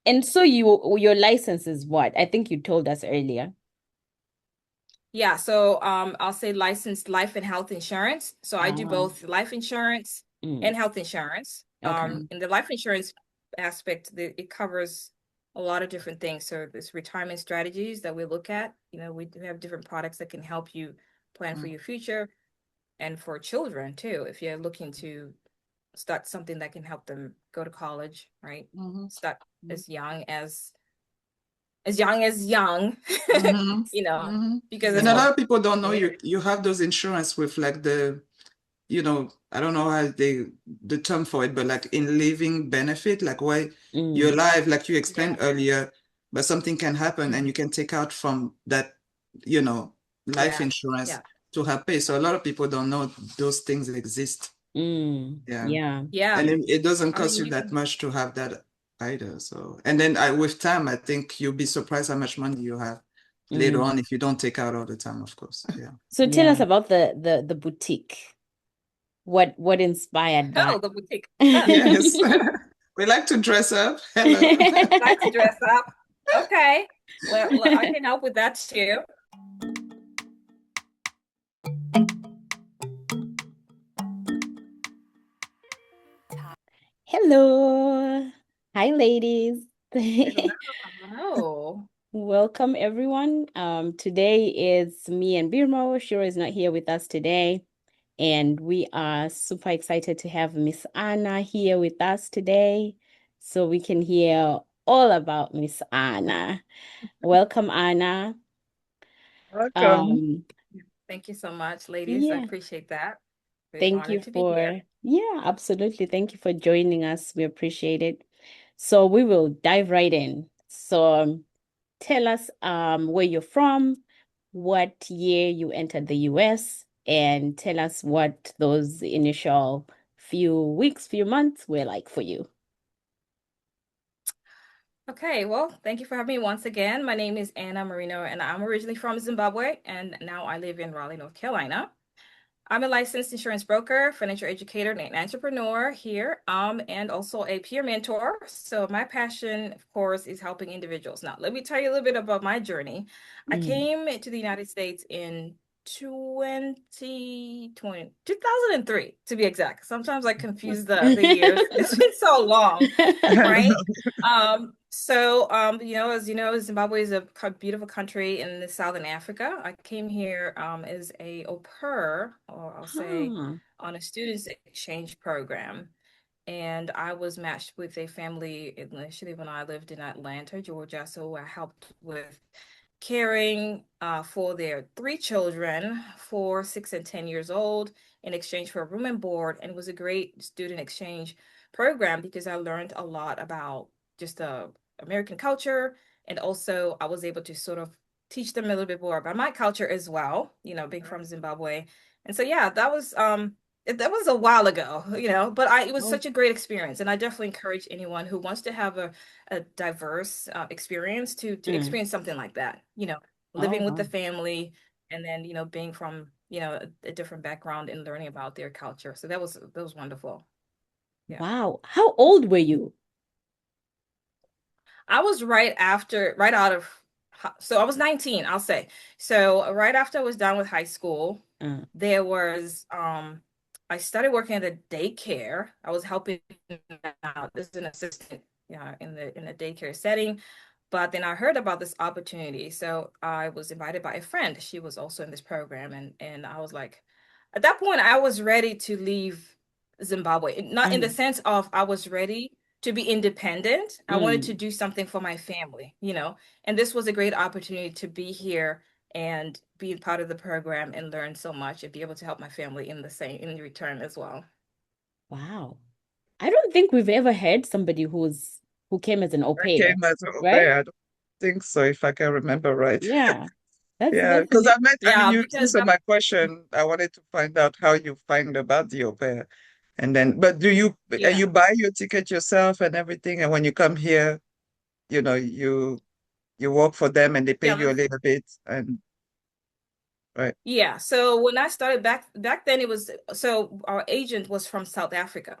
And so your license is what? I think you told us earlier. Yeah, so I'll say licensed life and health insurance. So I do Ah, both life insurance mm, and health insurance. okay. In the life insurance aspect, it covers a lot of different things. So there's retirement strategies that we look at. You know, we do have different products that can help you plan for Mm. your future and for children too. If you're looking to start something that can help them go to college, right? Mhm. Start Mhm. as young, Mhm. you know, Mhm. because it's And a Yeah. lot of people don't know yeah. you have those insurance with like I don't know how the term for it, but like in living benefit, like why you're Mm, alive, like you Yeah. explained earlier, but something can happen and Mhm. you can take out from that, you know, life Yeah. insurance Yeah. to help pay. So a lot of people don't know those things exist. Yeah. yeah. Yeah. And it doesn't I cost mean, you you that can, much to have that either. So, and then with time, I think you'll be surprised how much money you have later Mm. on if you don't take out all the time, of course. Yeah. So tell us Yeah. about the boutique. What inspired that? oh, the boutique. Yes. We like to dress up. Hello. Like to dress up. Okay. Well, I can help with that too. Hello. Hi, ladies. Hello. Welcome, everyone. Today is me and Birmo. Shira is not here with us today, and we are super excited to have Miss Anna here with us today, so we can hear all about Miss Anna. Welcome, Anna. Welcome. Um, Thank you so much, ladies. I yeah, appreciate that. Very thank you honored to be here. for, yeah, absolutely. Thank you for joining us. We appreciate it. So we will dive right in. So tell us where you're from, what year you entered the US, and tell us what those initial few weeks, few months were like for you. Okay, well, thank you for having me once again. My name is Anna Marino, and I'm originally from Zimbabwe, and now I live in Raleigh, North Carolina. I'm a licensed insurance broker, financial educator, and an entrepreneur here, and also a peer mentor. So my passion, of course, is helping individuals. Now, let me tell you a little bit about my journey. I Mm. came to the United States in 2003, to be exact. Sometimes I confuse the years. It's been so long, right? As you know, Zimbabwe is a beautiful country in the Southern Africa. I came here as a au pair, or I'll say Huh. on a students exchange program. And I was matched with a family initially when I lived in Atlanta, Georgia. So I helped with caring for their three children, 4, 6, and 10 years old, in exchange for a room and board. And it was a great student exchange program because I learned a lot about just American culture. And also, I was able to sort of teach them a little bit more about my culture as well, being from Zimbabwe. And so, yeah, that was a while ago, but it was Oh, such a great experience. And I definitely encourage anyone who wants to have a diverse experience to mm. experience something like that, Oh, living with the wow. family and then, being from, a different background and learning about their culture. So that was wonderful. Yeah. Wow. How old were you? I was right out of, so I was 19, I'll say. So right after I was done with high school, Uh, there was, I started working at a daycare. I was helping out as an assistant, yeah, in the daycare setting. But then I heard about this opportunity. So I was invited by a friend. She was also in this program. And I was like, at that point, I was ready to leave Zimbabwe. Not in the uh, sense of I was ready to be independent. I wanted to mm. do something for my family, and this was a great opportunity to be here and be part of the program and learn so much and be able to help my family in return as well. Wow. I don't think we've ever had somebody who came as an au I pair, came as an right? pair. I don't think so, if I can remember right. Yeah. Yeah, That's because I mean, Yeah, you because answered my question. I wanted to find out how you find about the au pair. And then, but yeah, you buy your ticket yourself and everything? And when you come here, you know, you work for them and they pay yeah, you a little bit and right. yeah. So when I started back then, it was so our agent was from South Africa.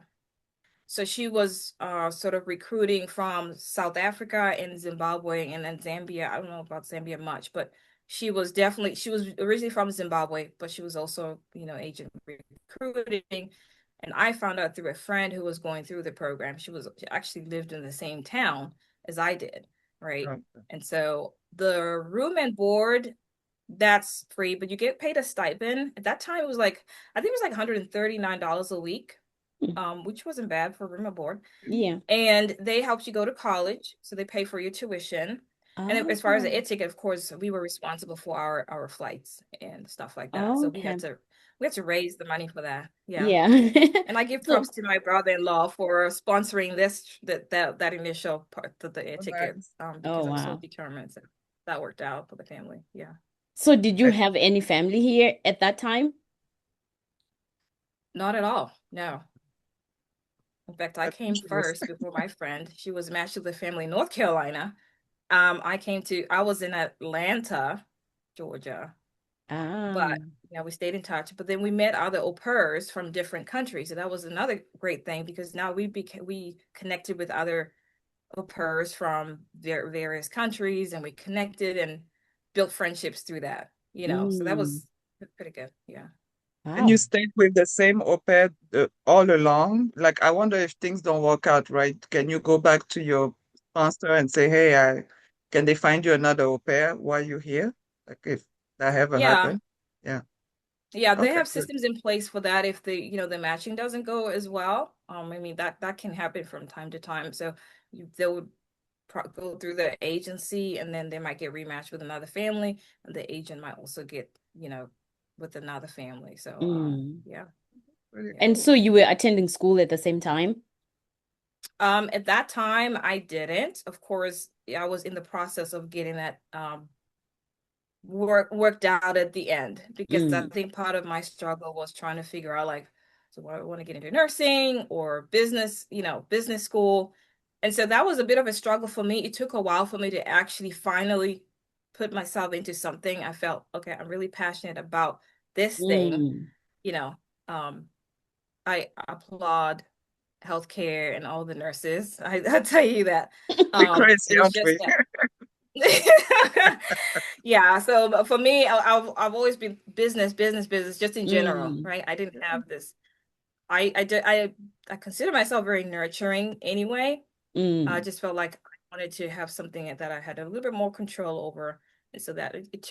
So she was sort of recruiting from South Africa and Zimbabwe and then Zambia. I don't know about Zambia much, but she was originally from Zimbabwe, but she was also, agent recruiting. And I found out through a friend who was going through the program. She actually lived in the same town as I did, right? Okay. And so the room and board, that's free, but you get paid a stipend. At that time, I think it was like $139 a week, which wasn't bad for room and board. Yeah. And they helped you go to college, so they pay for your tuition. And then as far as the Oh, air ticket, of course, we were responsible for our flights and stuff like that. So okay. we had to raise the money for that. Yeah. Yeah. And I give So, props to my brother-in-law for sponsoring that initial part of the air Oh, ticket, nice. oh because I was so wow. determined. So that worked out for the family. Yeah. So did you I, have any family here at that time? Not at all. No. In fact, I that's came first interesting. before my friend. She was matched with a family in North Carolina. I was in Atlanta, Georgia, Ah. but we stayed in touch. But then we met other au pairs from different countries. So that was another great thing because now we connected with other au pairs from various countries and we connected and built friendships through that. So that Mm. was pretty good. Yeah. And you Wow. stayed with the same au pair all along? Like, I wonder if things don't work out right. Can you go back to your sponsor and say, hey, can they find you another au pair while you're here? Like, if that ever Yeah. happened? Yeah. Yeah, they Okay, have good. systems in place for that if the matching doesn't go as well. I mean that can happen from time to time. So they would go through the agency and then they might get rematched with another family, and the agent might also get with another family. So Mm. yeah, Pretty yeah. And cool. so you were attending school at the same time? At that time I didn't. Of course, I was in the process of getting that worked out at the end because I Mm. think part of my struggle was trying to figure out like, so I want to get into nursing or business school. And so that was a bit of a struggle for me. It took a while for me to actually finally put myself into something. I felt, okay, I'm really passionate about this thing. Mm. You know, um, I applaud healthcare and all the nurses. I tell you that. We're crazy, It was aren't just we? that yeah, so but for me, I've always been business, business, business, just in general, Mm. right? I didn't have this. I consider myself very nurturing anyway. I Mm. just felt like I wanted to have something that I had a little bit more control over, and so that it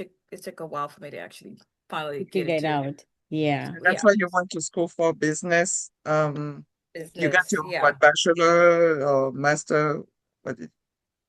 took a while for me to actually finally get Figure it into out. Yeah. And that's yeah why you went to school for business. You got business. your Yeah. what, bachelor or master? What did,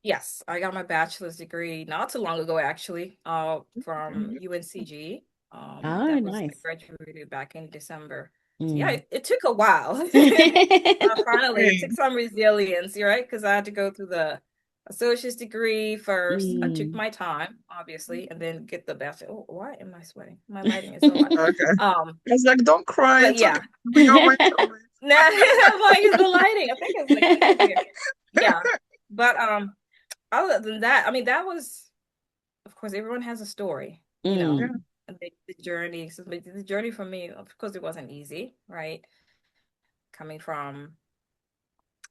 Yes, I got my bachelor's degree not too long ago, actually, from okay. UNCG. Ah, I nice. graduated back in December. So yeah, Mm. it took a while. Finally, it took Hey, some resilience, right? Because I had to go through the associate's degree first. I took Mm. my time, obviously, and then get the bachelor. Oh, why am I sweating? My lighting is so hot. okay. Um, I was like, don't cry. but It's okay. yeah. We all went through it. No, I'm like, it's the lighting. I think it's like something here. Yeah. But other than that, I mean, that was, of course, everyone has a story, Yeah, Mm. and the journey. So the journey for me, of course, it wasn't easy, right? Coming from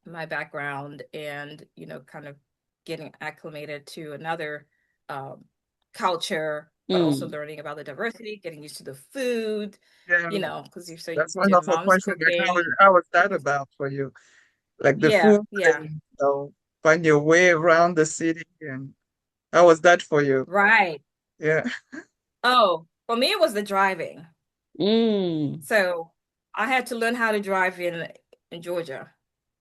my background and, kind of getting acclimated to another um, culture, but also Mm. learning about the diversity, getting used to the food, yeah. because you're so That's used one to of our mom's questions. Like, cooking. how was that about for you? Like the Yeah, food yeah, and find your way around the city, and how was that for you? right. Yeah. Oh, for me, it was the driving. Mm. So I had to learn how to drive in Georgia.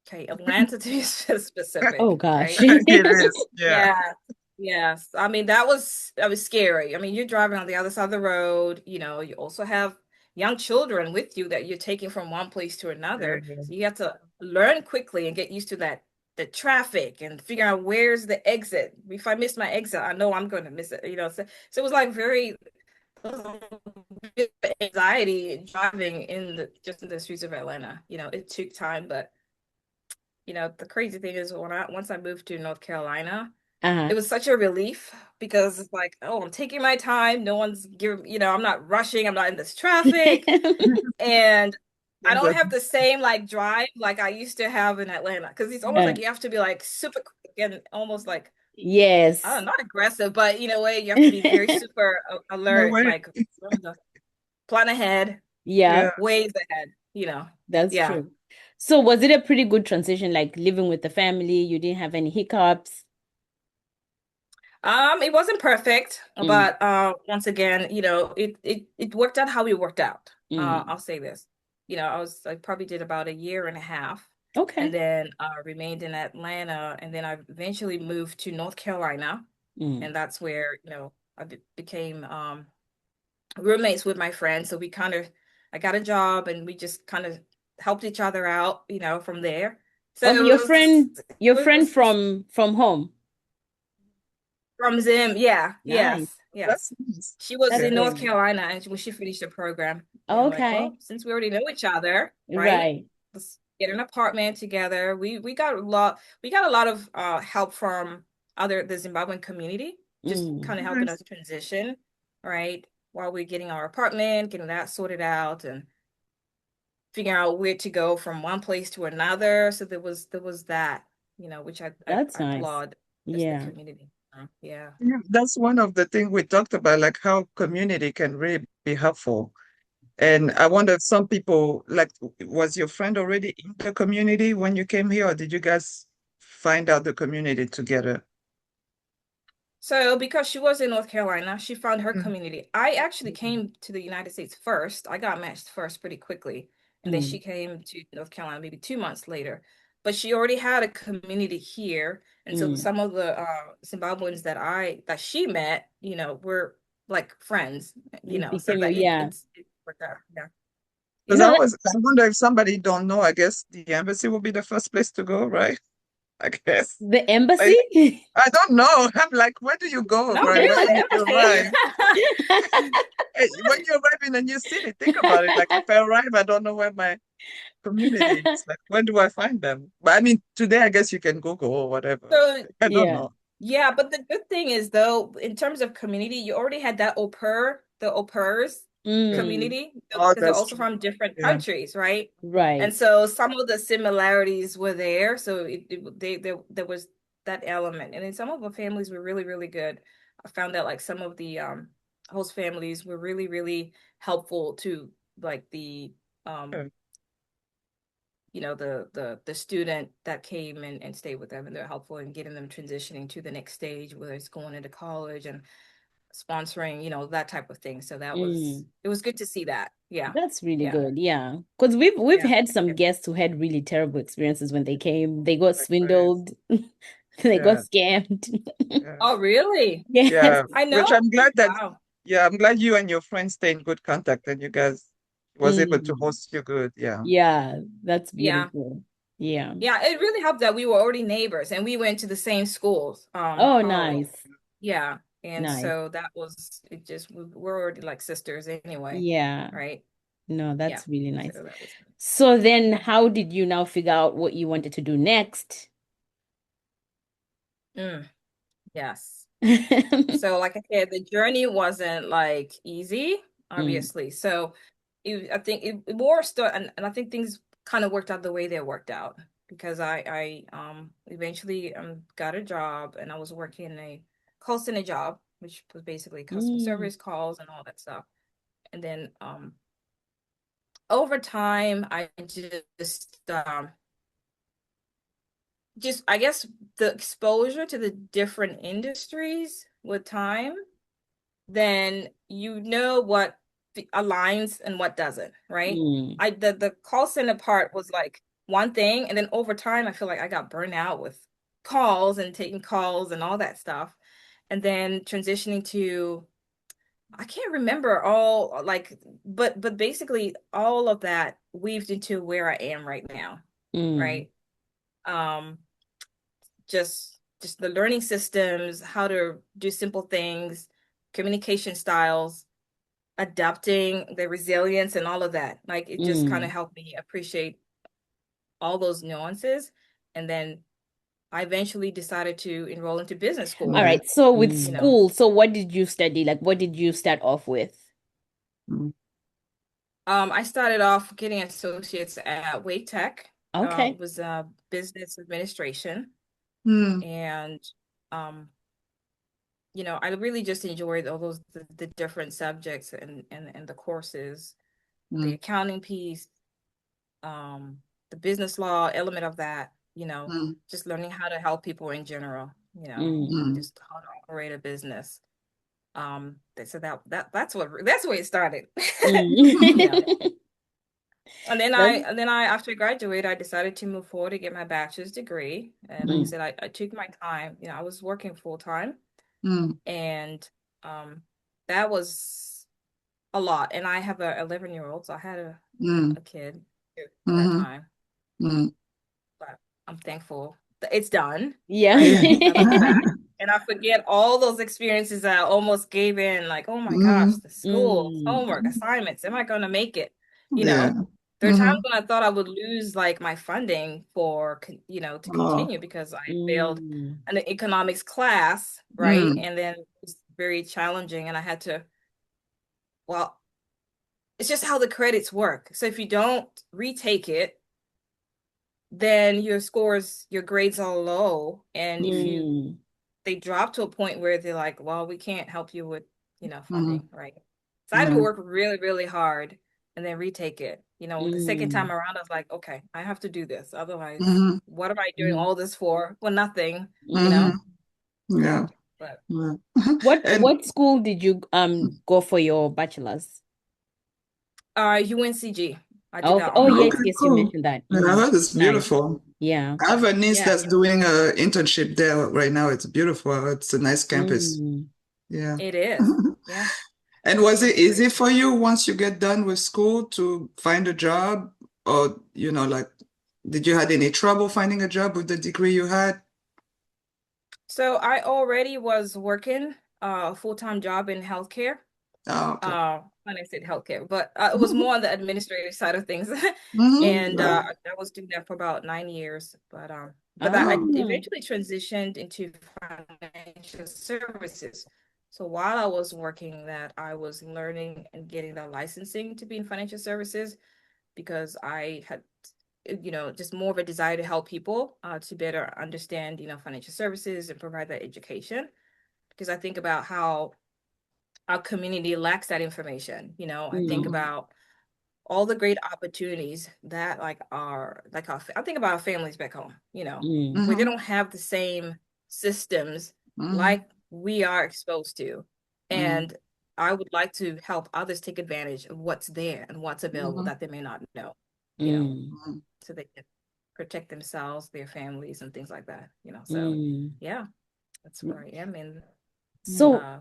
Okay, Atlanta to be Oh specific, gosh. right? It is. Yeah. Yeah. Yes. I mean, that was scary. I mean, you're driving on the other side of the road, you also have young children with you that you're taking from one place to another. Yeah. So you have to learn quickly and get used to the traffic and figure out where's the exit. If I miss my exit, I know I'm going to miss it. So it was like very anxiety driving just in the streets of Atlanta. It took time, but the crazy thing is once I moved to North Carolina, Uh-huh. it was such a relief because it's like, oh, I'm taking my time. No one's giving, I'm not rushing. I'm not in this traffic. And I Things don't are have the same like drive like I used to have in Atlanta because it's almost Uh, like you have to be like super quick and almost like I yes. don't know, not aggressive, but in a way you have to be very super in a alert, way. like plan ahead, Yeah, Yeah. ways ahead. that's Yeah. true. So was it a pretty good transition, like living with the family? You didn't have any hiccups? It wasn't perfect, Mm, but once again, it worked out how it worked out. mm. I'll say this. I probably did about a year and a half Okay. and then remained in Atlanta and then I eventually moved to North Carolina Mm. and that's where, I became roommates with my friends. So I got a job and we just kind of helped each other out, from there. So Oh, your it friend was from home. from Zim. Yeah, Nice. yes. That's nice. She was That's in Okay. North very nice. Carolina and when she finished the program, I'm like, Okay. well, since we already know each other, right? Right. Let's get an apartment together. We got a lot of help from the Zimbabwean community, just Mm. kind of helping Nice. us transition, right? While we're getting our apartment, getting that sorted out and figuring out where to go from one place to another. So there was that, which That's I nice. applaud as the Yeah. community. Yeah. Yeah, that's one of the things we talked about, like how community can really be helpful. And I wonder if some people, like, was your friend already in the community when you came here, or did you guys find out the community together? So, because she was in North Carolina, she found her Mm. community. I actually came to the United States first. I got matched first pretty quickly. And then she Mm. came to North Carolina maybe 2 months later. But she already had a community here. And so Mm. some of the Zimbabweans that she met, were like friends, It so became your, that yeah. it worked out. Yeah. Because Yeah. I wonder if somebody don't know, I guess the embassy will be the first place to go, right? I guess. The I, embassy? I don't know. I'm like, where do you go, No, right? really, When the you embassy. arrive? When you arrive in a new city, think about it. Like if I arrive, I don't know where my community is. Like, where do I find them? But I mean, today I guess you can Google or whatever. So I don't Yeah. know. yeah, but the good thing is though, in terms of community, you already had that the au pairs Yeah. Mm. community Oh, because they're that's also true. from different Yeah. countries, right? And Right. so some of the similarities were there. So there was that element. And then some of the families were really, really good. I found that like some of the host families were really, really helpful to like the um Yeah. the student that came and stayed with them and they're helpful in getting them transitioning to the next stage, whether it's going into college and sponsoring, that type of thing. So Mm. it was good to see that. Yeah. That's really Yeah. good. Yeah. Because we've Yeah. had some Yeah. guests who had really terrible experiences when they came. They got Like, right. swindled. They got Yeah. scammed. Yeah. Oh, really? Yes. Yeah. I Which know. I'm glad that, Wow. yeah, I'm glad you and your friends stay in good contact and you guys was able to Mm. host you good. Yeah. Yeah, that's Yeah. beautiful. Yeah. Yeah. It really helped that we were already neighbors and we went to the same schools. Oh, Carl. nice. Yeah. And Nice. so that was it just we're already like sisters anyway. Yeah. Right. No, Yeah. that's really So nice. that was So then how did you now figure out what you wanted to do next? mm, yes. So, like I said, the journey wasn't like easy, Mm. obviously. So, I think it more stuff, and I think things kind of worked out the way they worked out because I eventually got a job and I was working in a call center job, which was basically customer Mm. service calls and all that stuff. And then over time, I just I guess the exposure to the different industries with time then you know what aligns and what doesn't, right? Mm. The call center part was like one thing, and then over time, I feel like I got burned out with calls and taking calls and all that stuff, and then transitioning to I can't remember all like, but basically all of that weaved into where I am right now, Mm. right? Um, just the learning systems, how to do simple things, communication styles adapting the resilience and all of that. Like it just kind of Mm. helped me appreciate all those nuances. And then I eventually decided to enroll into business All school, Right. right. So with you Mm. know. school, so what did you study? Like what did you start off with? Mm. I started off getting associates at Wake Tech. Okay. It was business administration, Mm, and I really just enjoyed all those the different subjects and the courses, the mm, accounting piece, the business law element of that, mm, just learning how to help people in general, Mm. mm, just how to operate a business. So that's where it started. Yeah. Mm. Well, And then I after I graduated, I decided to move forward to get my bachelor's degree. And like I mm. said, I took my time. I was working full time, mm, and that was a lot. And I have a 11-year-old, so I had mm, a kid at that mhm, time. mm. But I'm thankful that it's done, Yeah. right? Yeah. I look back and I forget all those experiences that I almost gave in, like, oh my gosh, Mhm. the school, Mm. homework, assignments, am I going to make it? You Yeah. know, there are times Mhm. when I thought I would lose like my funding to Oh. continue because I failed Mm. an economics class, right? Mm, And then it was very challenging and I had to, well, it's just how the credits work. So if you don't retake it, then your grades are low. And if Mm. they drop to a point where they're like, well, we can't help you with, mhm, funding, right? So I had to mm, work really, really hard and then retake it. The second time Mm. around, I was like, okay, I have to do this. Otherwise, mhm, what am I doing Mm. all this for? For nothing, you mhm. know? Mm. Yeah. But Yeah. And What school did you go for your bachelor's? UNCG, I did Okay. that Oh, online. yes, okay, yes, you cool. mentioned that. Yeah, that is Nice. beautiful. Yeah. I have a niece Yeah, that's doing a internship there right now. It's beautiful. It's a nice campus. Mm. Yeah. it is. Yeah, And was it it's great. easy for you once you get done with school to find a job? Or, like, did you had any trouble finding a job with the degree you had? So I already was working a full-time job in healthcare. Oh, okay. When I said healthcare, but it was more on the administrative side of things. Mm-hmm. And Yeah. I was doing that for about 9 years. But I Oh. Ah. eventually transitioned into financial services. So while I was working that, I was learning and getting the licensing to be in financial services because I had, just more of a desire to help people to better understand, financial services and provide that education. Because I think about how our community lacks that information. I think Mm. Mm-hmm. about all the great opportunities that I think about our families back home, Mm. where they Mm-hmm. don't have the same systems Mm-hmm. like we are exposed to. Mm-hmm. And I would like to help others take advantage of what's there and what's available Mm-hmm. that they may not know, you know, Mm. so they can protect themselves, their families, and things like that, So, Mm. yeah, that's where I am in. So, Uh,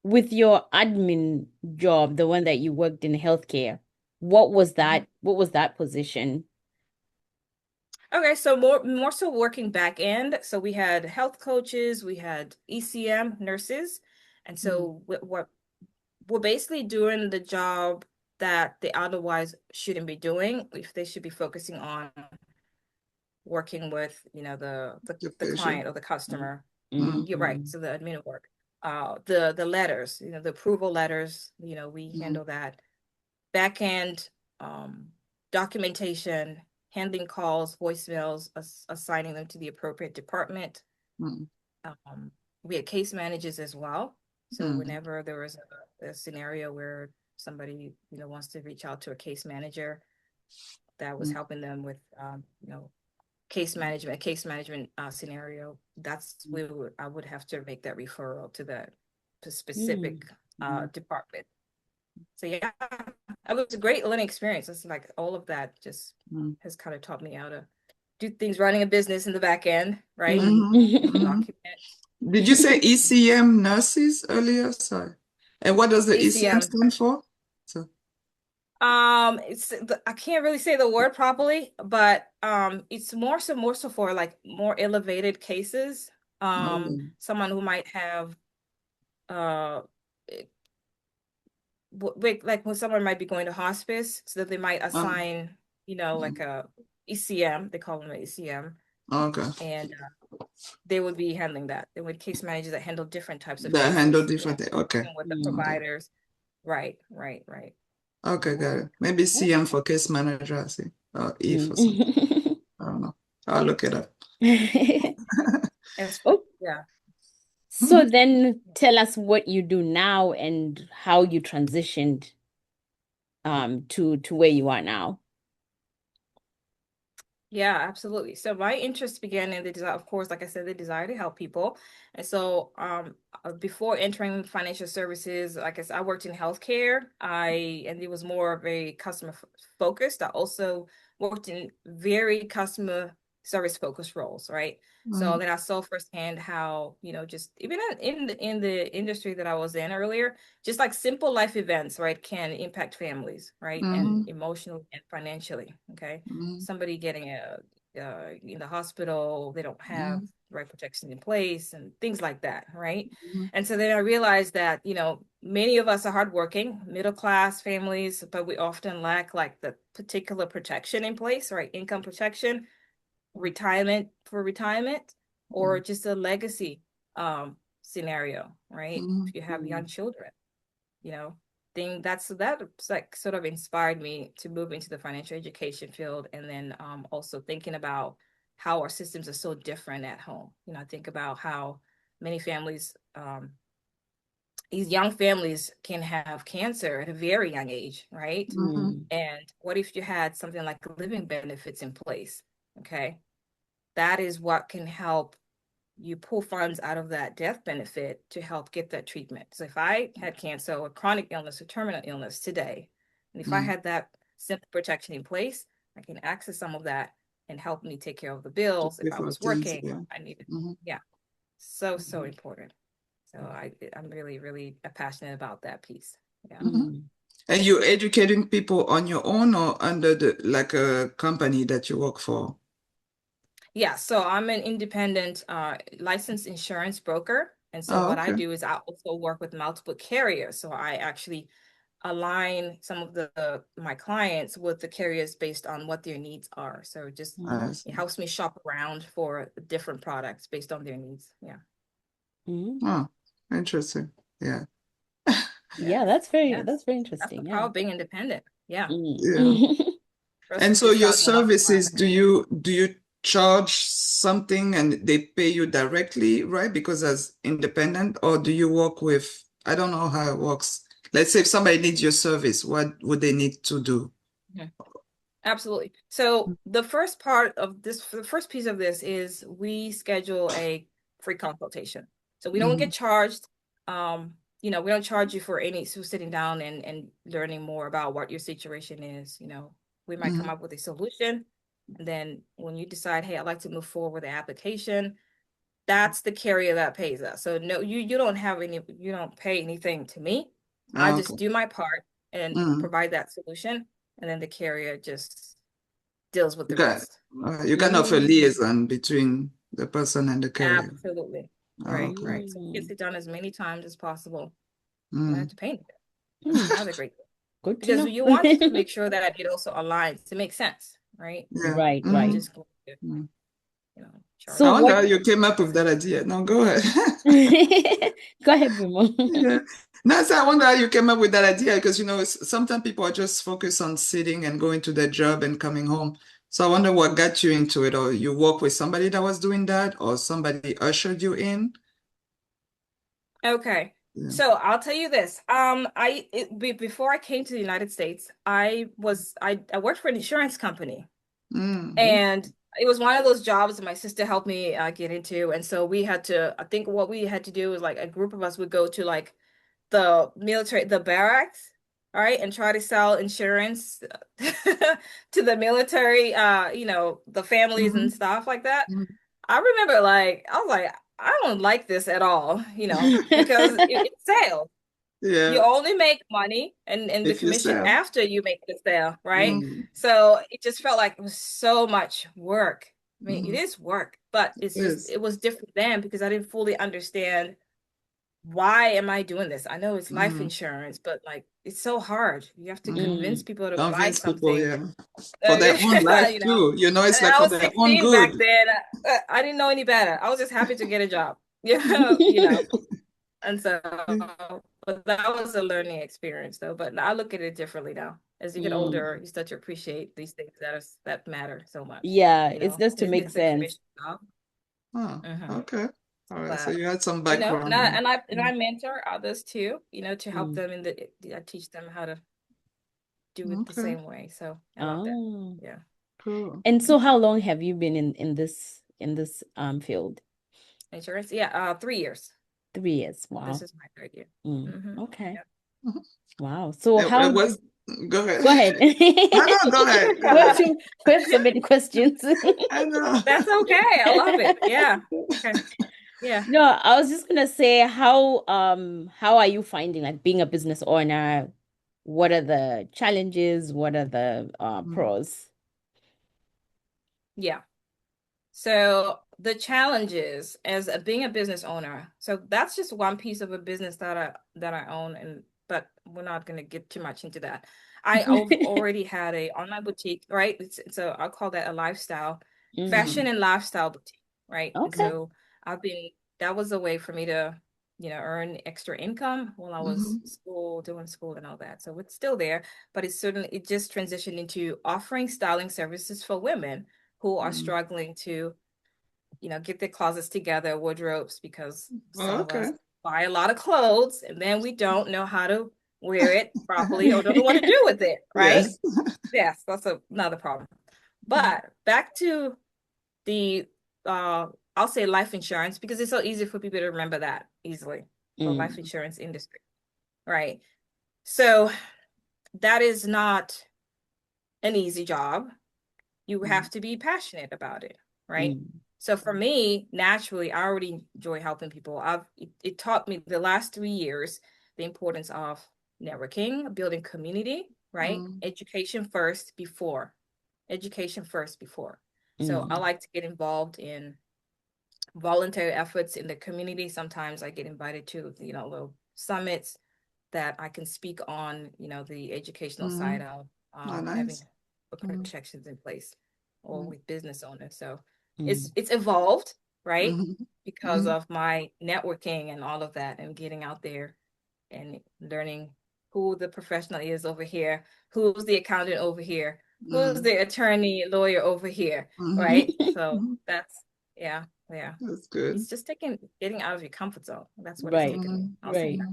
with your admin job, the one that you worked in healthcare, what was mhm. that? What was that position? Okay, so more so working back end. So we had health coaches, we had ECM nurses, and Mm-hmm. so what we're basically doing the job that they otherwise shouldn't be doing. If they should be focusing on working with, the Occupation. client or the customer. You're right. Mm. So the admin work, the letters, the approval letters, we Mm-hmm. handle that back end, um, documentation, handling calls, voicemails, assigning them to the appropriate department. Mm-hmm. Um, we had case managers as well. So Mm-hmm. whenever there was a scenario where somebody, wants to reach out to a case manager, that was helping them with, case management scenario. That's where I would have to make that referral to the specific Mm. department. So yeah, it was a great learning experience. It's like all of that just Mm-hmm. has kind of taught me how to do things running a business in the back end, right? Mm. Mm-hmm. Document Did you say ECM nurses earlier? Sorry. And what does the ECM ECM. stand for? So, I can't really say the word properly, but it's more so for like more elevated cases. okay. Someone who might have uh like when someone might be going to hospice, so that they might Oh, assign, like a ECM, they call them an ECM, okay. and they would be handling that. They would case managers that handle different types of They handle cases, different. Okay. working with the Mm. Okay. providers. Right, right, right. Okay, got it. Maybe CM for case manager, I see. Or E for something. Mm. I don't know. I'll look it up. It's Oh, yeah. so then tell us what you do now and how you transitioned to where you are now. Yeah, absolutely. So my interest began in the desire, of course, like I said, the desire to help people. And so before entering financial services, like I said, I worked in healthcare. And it was more of a customer focused. I also worked in very customer service focused roles, right? So Mm-hmm. then I saw firsthand how, just even in the industry that I was in earlier, just like simple life events, right, can impact families, right, and Mm-hmm. emotionally and financially. Okay, Mm-hmm. somebody getting in the hospital, they don't have Mm-hmm. the right protection in place and things like that, right? Mm-hmm. And so then I realized that, many of us are hardworking, middle class families, but we often lack like the particular protection in place, right? Income protection, retirement, or just a legacy scenario, right? If you have young children, you know that's like sort of inspired me to move into the financial education field. And then also thinking about how our systems are so different at home. I think about how many families, these young families can have cancer at a very young age, right? Mm-hmm. Mm. And what if you had something like living benefits in place? Okay, that is what can help you pull funds out of that death benefit to help get that treatment. So if I had cancer or chronic illness or terminal illness today, and if I Mm-hmm. had that simple protection in place, I can access some of that and help me take care of the bills. If I Different was things, working, yeah. I needed, Mm-hmm. yeah, so important. So I'm really, really passionate about that piece. Yeah. Mm-hmm. Mm. And you're educating people on your own or under the like a company that you work for? Yeah, so I'm an independent licensed insurance broker. And so Oh, what I okay. do is I also work with multiple carriers. So I actually align some of my clients with the carriers based on what their needs are. So Mhm. I it see. helps me shop around for different products based on their needs. Yeah. Mhm. Oh, interesting. Yeah. Yeah, Yes. Yes. that's very That's the interesting. power Yeah. of being independent. Yeah. Yeah. Mm. And Versus so just your having one services, client. do you charge something and they pay you directly, right? Because as independent, or do you work with, I don't know how it works. Let's say if somebody needs your service, what would they need to do? Mhm. Absolutely. So the first piece of this is we schedule a free consultation. So we don't Mm-hmm. get charged. We don't charge you for sitting down and learning more about what your situation is. We might come Mm-hmm. up with a solution. And then when you decide, hey, I'd like to move forward with the application, that's the carrier that pays us. So no, you don't pay anything to me. I Oh, just okay. do my part and Mm-hmm. provide that solution. And then the carrier just deals with You the got rest. you kind of a Mm. liaison between the person and the carrier. Absolutely. Oh, Right, okay. right. So it gets Mm. it done as many times as possible. You don't have Mm. to pay anything. That's Mm. another great thing. Good to Because know. you want to make sure that it also aligns to make sense, right? Yeah. Right, You're not Mm-hmm. right. just going to, Mm. charge I So you wonder what how for you came up with that idea. No, go ahead. go ahead, Bimo. Yeah. No, so I wonder how you came up with that idea because sometimes people are just focused on sitting and going to their job and coming home. So I wonder what got you into it, or you work with somebody that was doing that, or somebody ushered you in. Okay. Yeah. So I'll tell you this. Before I came to the United States, I worked for an insurance company. Mm. Oh. And it was one of those jobs that my sister helped me get into. And so I think what we had to do was like a group of us would go to like the military, the barracks, all right, and try to sell insurance to the military, the families and Hmm. stuff like that. Hmm. I remember I was like, I don't like this at all, because it's sales. You Yeah, only make money and the if you commission sell. after you make the sale, right? Mm. So it just felt like it was so much work. I mean, it Hmm. is work, but Yes. it was different then because I didn't fully understand why am I doing this? I know it's life Mm. insurance, but like it's so hard. You have to Hmm. convince Mm. people to buy Convince people, something. yeah, for their own life you know. too. It's And like I for was their own 16 back good. then. I didn't know any better. I was just happy to get a job. Yeah, you know. And so, but that was a learning experience though. But I look at it differently now. As you get older, Mm. you start to appreciate these things that matter so much. Yeah, You it's know, just to make it's a sense. commission job. Oh, Hmm. okay. All right. So But you had some you know, and background I in. and I and I mentor others too, you know, to help Mm. them I teach them how to do it the Okay, same way. So I love that. Oh. Yeah. cool. And so how long have you been in this field? Insurance. Yeah, 3 years. 3 years. This Wow. is my third year. Mm. Hmm. Okay. Yeah. Mhm. Wow. So It how was, go ahead. go ahead. No, no, go ahead. Go We have ahead. to we have so many questions. I know. That's okay. I love it. Yeah. Okay. Yeah. No, I was just gonna say how are you finding like being a business owner? What are the challenges? What are the Mm, pros? Yeah. So the challenges as being a business owner. So that's just one piece of a business that I own, and but we're not going to get too much into that. I've already had a online boutique, right? So I'll call that a lifestyle, Mm. fashion and lifestyle boutique, right? And Okay. so I've been that was a way for me to, earn extra income while I was mhm, doing school and all that. So it's still there, but it just transitioned into offering styling services for women who are mm. struggling to, get their closets together, wardrobes, because some Oh, of us okay. buy a lot of clothes and then we don't know how to wear it properly or don't know what to do with it, right? Yes. Yes, that's another problem. Mm, But back to the uh I'll say life insurance because it's so easy for people to remember that easily. The life Mm. insurance industry, right? So that is not an easy job. You mm, have to be passionate about it, right? Mm. So for me, naturally, I already enjoy helping people. It taught me the last 3 years the importance of networking, building community, right? mm, Education first before. So I Mm. like to get involved in voluntary efforts in the community. Sometimes I get invited to, little summits that I can speak on, the educational side mm. of Oh, having nice. Mm, protections in place or mm, with business owners. So Mm. it's evolved, right? mhm, Because mhm, of my networking and all of that and getting out there and learning who the professional is over here, who's the accountant over here, who's mm, the attorney lawyer over here, mhm, right? So mhm. that's yeah, yeah. That's good. It's just getting out of your comfort zone. That's what it's Right. taken me. Mhm, I'll say Right. that.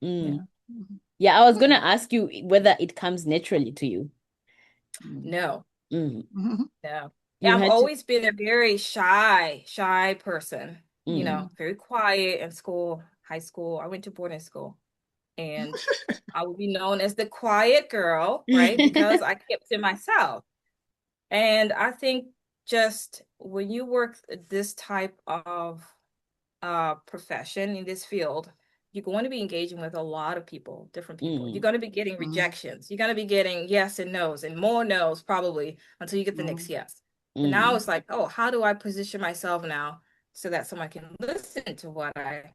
mhm, Yeah. Mm. mhm, Yeah, I was gonna ask you whether it comes naturally to you. mm, No, Mm. mhm, no. You I've had to. always been a very shy person, Mm. very quiet in school, high school. I went to boarding school and I would be known as the quiet girl, right? Because I kept to myself. And I think just when you work this type of profession in this field, you're going to be engaging with a lot of people, different people. You're Mm. going to be getting mhm, rejections. You're going to be getting yes and no's and more no's probably until you get the next mhm, yes. So now Mm. it's like, oh, how do I position myself now so that someone can listen to what I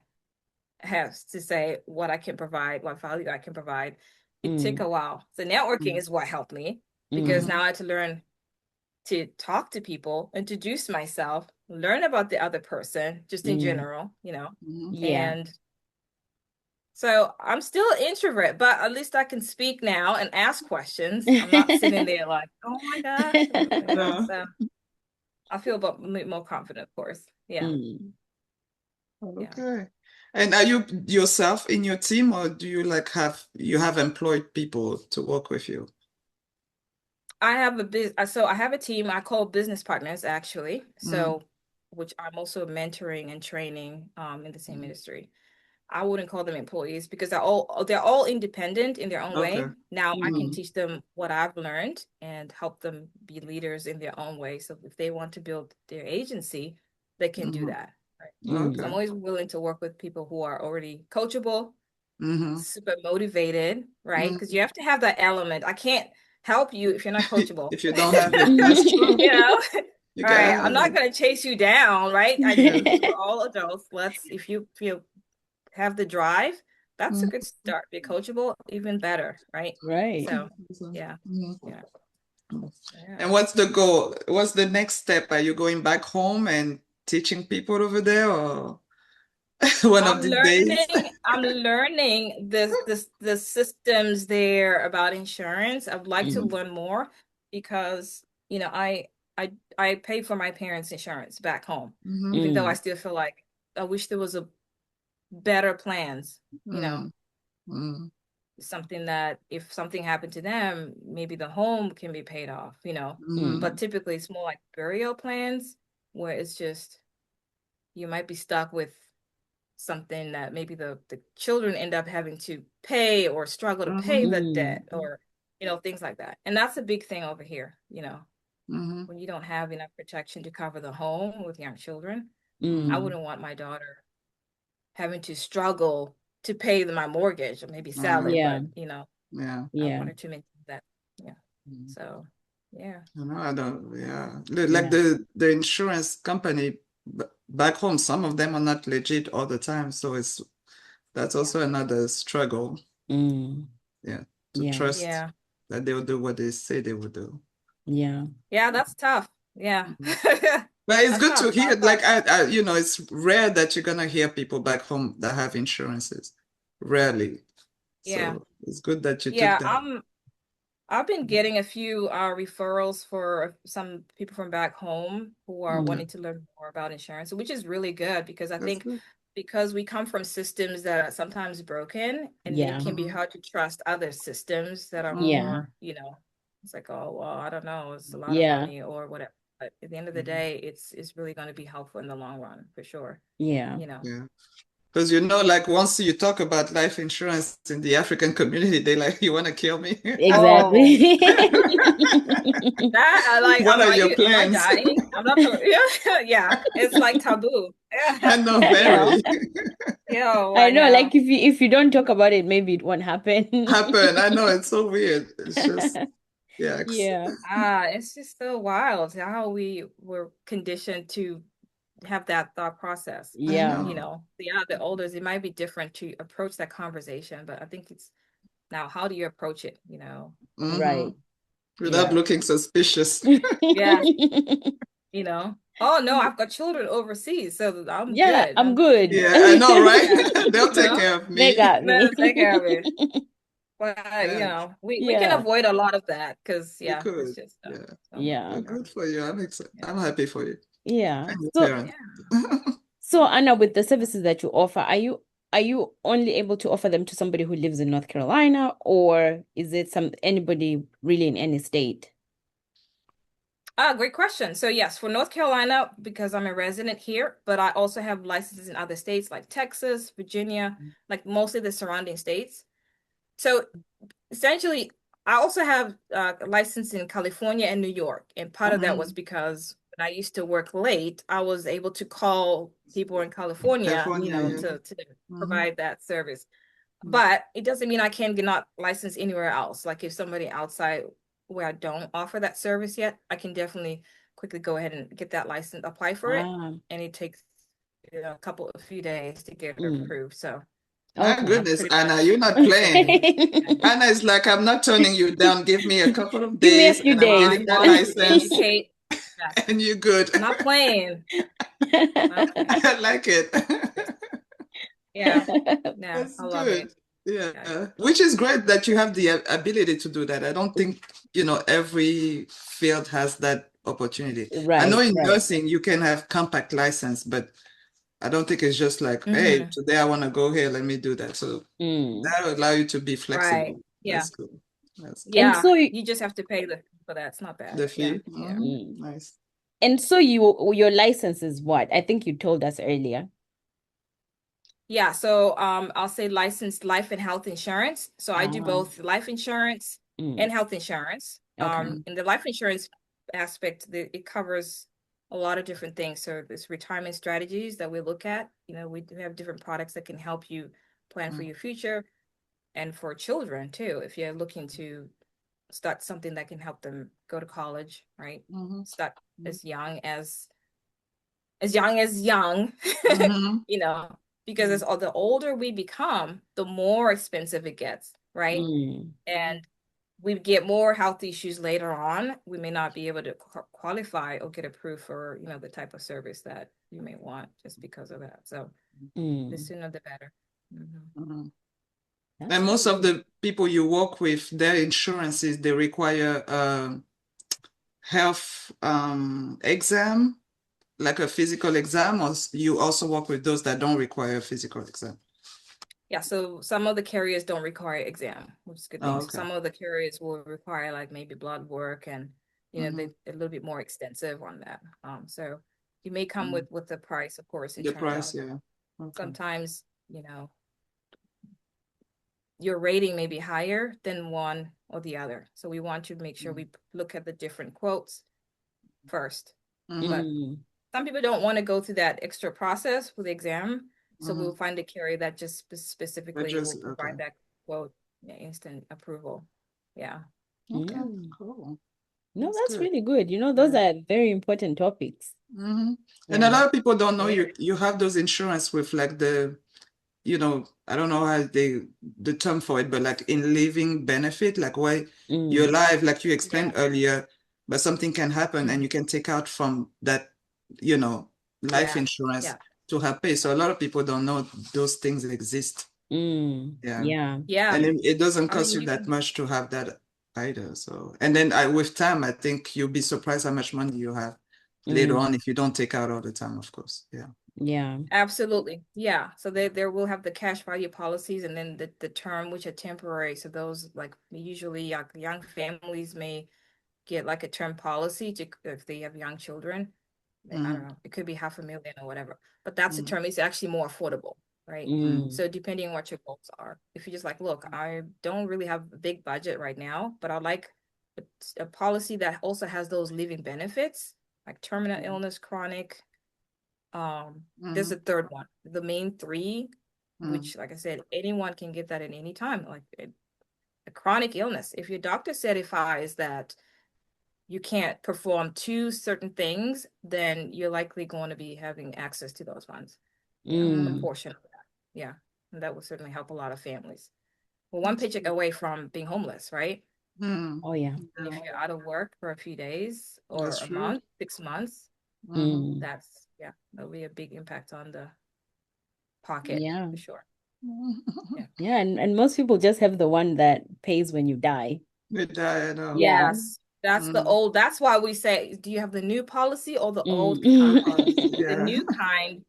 have to say, what I can provide, what value I can provide? It took Mm. a while. So networking mm, is what helped me because Mm. now I had to learn to talk to people, introduce myself, learn about the other person, just in Mm. general, mhm. Yeah. and so I'm still an introvert, but at least I can speak now and ask questions. I'm not sitting there like, oh my gosh, No. so I feel about more confident, of course. Yeah, Mm. yeah. Okay. And are you yourself in your team, or do you like you have employed people to work with you? So I have a team I call business partners actually. Mm, So which I'm also mentoring and training in the same mm. industry. I wouldn't call them employees because they're all independent in their own Okay. way. Now I can Mm. teach them what I've learned and help them be leaders in their own way. So if they want to build their agency, they can do Hmm. that. Right. So I'm Mm. Okay. always willing to work with people who are already coachable, Hmm. super motivated, right? Because Hmm. you have to have that element. I can't help you if you're not coachable. If you don't have it, that's true. You know, You all right. gotta I'm have not it. gonna chase you down, right? Yes. We're all adults. If you feel have the drive, that's a Mhm. good start. Be coachable, even better, right? Right. So, So, yeah, mhm. yeah, And yeah. what's the goal? What's the next step? Are you going back home and teaching people over there, or? one of these days. I'm learning the systems there about insurance. I'd like to Mm, learn more because, you know, I pay for my parents' insurance back home, Mm-hmm. even though I mm, still feel like I wish there was a better plans, you know, Mm-hmm. something that if something happened to them, maybe the home can be paid off, you know. mm, But typically it's more like burial plans where it's just you might be stuck with something that maybe the children end up having to pay or struggle to pay Mm-hmm. the mm, debt or things like that. And that's a big thing over here, Mm-hmm. when you don't have enough protection to cover the home with young children. I mm. wouldn't want my daughter having to struggle to pay my mortgage or maybe sell Mm-hmm. it, Yeah, but Yeah. I yeah, wanted to maintain that. Yeah. Mm. So yeah. No, I don't, yeah. Like yeah. the insurance company back home, some of them are not legit all the time. So that's Yeah. also another struggle. Mm, Yeah. To yeah, trust Yeah. that they will do what they say they will do. yeah. Yeah, that's tough. Yeah. Mhm. But it's That's good to tough. hear. Like it's rare that you're gonna hear people back home that have insurances. Rarely. Yeah. So it's good that you took Yeah. that. I've been getting a few referrals for some people from back home who are Okay. wanting to learn more about insurance, which is really good because I That's think good. because we come from systems that are sometimes broken and it Yeah, can be Mm-hmm. hard to trust other systems that are Mm-hmm. yeah, more, it's like, oh, well, I don't know, it's a lot of yeah, money or whatever. But at the end of the Mm-hmm. day, it's really going to be helpful in the long run for sure, yeah. you know. Yeah. Because like once you talk about life insurance in the African community, they like, you want to kill me? Oh, Exactly. that I like, What are are your am I plans? dying? I'm not, yeah, yeah, it's like taboo. I Yeah, know you know. very Yo, I I know, know. like if you don't talk about it, maybe it won't happen. happen. I know it's so weird. It's just yeah. Yeah, It's just so wild how we were conditioned to have that thought process. I yeah, The olders, it might be different to approach that conversation, but I think it's now how do you approach it? Mm-hmm. right. Without Yeah. looking suspicious. Yeah, Oh no, I've got children overseas, so I'm Yeah, good. I'm I'm good. Yeah, I know, right? yeah, They'll you take know, care of They me. got let me. us take care of it. But Yeah, we can Yeah, avoid a lot of that because we yeah, it's could. just Yeah. so yeah, Well, yeah, good for you. yeah. I'm happy for you yeah. and your So, parents. Yeah. so Anna, with the services that you offer, are you only able to offer them to somebody who lives in North Carolina, or is it anybody really in any state? Great question. So yes, for North Carolina, because I'm a resident here, but I also have licenses in other states like Texas, Virginia, like mostly the surrounding states. So essentially, I also have a license in California and New York. And part of that was Mhm. because when I used to work late, I was able to call people in California, California, yeah. to Hmm. provide that service. But it doesn't mean I can get not licensed anywhere else. Like if somebody outside where I don't offer that service yet, I can definitely quickly go ahead and get that license, apply for it. Ah, And it takes a few days to get it mm, approved. So My okay. I'm goodness, pretty Anna, much you're not licensed. playing. Anna is like, I'm not turning you down. Give me a couple of Give me a days few and I'm days. I getting that want to license educate. Yes, and you're good. not playing. Not playing. I like it. Yeah. Yeah, That's I love good. it. Yeah. Yeah. Which is great that you have the ability to do that. I don't think, every field has that opportunity. I know Right, in right. nursing you can have compact license, but I don't think it's just like, hey, Hmm. today I want to go here, let me do that. So Mm. that will allow you to be Right. flexible. Yeah. That's good. That's good. And Yeah. so, You just have to pay for that. It's not bad. The Yeah. fee. Yeah. Hmm. mm. Nice. And so your license is what? I think you told us earlier. Yeah, so I'll say licensed life and health insurance. So I do Ah, both life insurance mm. and health insurance. Okay. In the life insurance aspect, it covers a lot of different things. So there's retirement strategies that we look at. We do have different products that can help you plan for your future and for children too. If you're looking to start something that can help them go to college, right? Mm-hmm. Start as young, Mm-hmm. you know, because the older we become, the more expensive it gets, right? Mm. And we get more health issues later on, we may not be able to qualify or get approved for, the type of service that you may want just because of that. So the sooner the better. Mhm. That's And most really of good. the people you work with, their insurances, they require health exam, like a physical exam, or you also work with those that don't require a physical exam? Yeah, so some of the carriers don't require exam, which is a good thing. Oh, So okay. some of the carriers will require like maybe blood work and they're a little bit more extensive on that. So you may come with the price, of course, in The terms price, of yeah. Okay. sometimes, your rating may be higher than one or the other. So we want to make sure we look at the different quotes first. But some people don't want to go through that extra process with the exam. So we'll find a carrier that just specifically will provide that quote, instant approval. Yeah. Okay, cool. No, That's that's good. really good. Those are very important topics. And Yeah. a lot of people don't know you have those insurance with like I don't know how the term for it, but like in living benefit, like why you're alive, like you explained earlier, but something can happen and you can take out from that, life insurance to help pay. So a lot of people don't know those things exist. Yeah. Yeah. And it doesn't I cost mean, you that much to have that either. So, and then with time, I think you'll be surprised how much money you have later on if you don't take out all the time, of course. Yeah. Yeah. Absolutely. Yeah. So there will have the cash value policies and then the term, which are temporary. So those like usually young families may get like a term policy if they have young children. I don't know, it could be $500,000 or whatever, but that's a term. It's actually more affordable, right? So depending on what your goals are, if you're just like, look, I don't really have a big budget right now, but I like a policy that also has those living benefits, like terminal illness, chronic. There's a third one, the main three, which, like I said, anyone can get that at any time. Like a chronic illness, if your doctor certifies that you can't perform two certain things, then you're likely going to be having access to those funds, a portion of that. Yeah. And that would certainly help a lot of families. Well, one paycheck away from being homeless, right? Oh, yeah. If you're out of work for a few days or That's a true. month, 6 months, that'll be a big impact on the pocket Yeah. for sure. Yeah. And most people just have the one that pays when you die. I know. Yeah. Yes, that's why we say, do you have the new policy or the old policy? The Yeah. new kind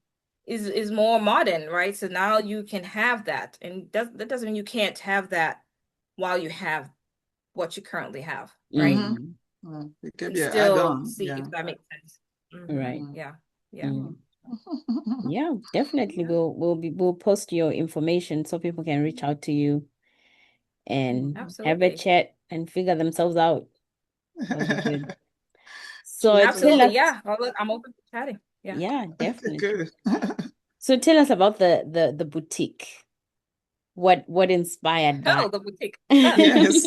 is more modern, right? So now you can have that. And that doesn't mean you can't have that while you have what you currently have, right? It can And be an still add-on. see Yeah. if that makes sense. Right. Yeah. Yeah. Yeah, definitely. We'll post your information so people can reach out to you and have a Absolutely. chat and figure themselves out. That'll be good. So tell Absolutely. us, Yeah. I'm open to chatting. Yeah. yeah, Okay, definitely. good. So tell us about the boutique. What inspired Oh, that? the boutique. Yes.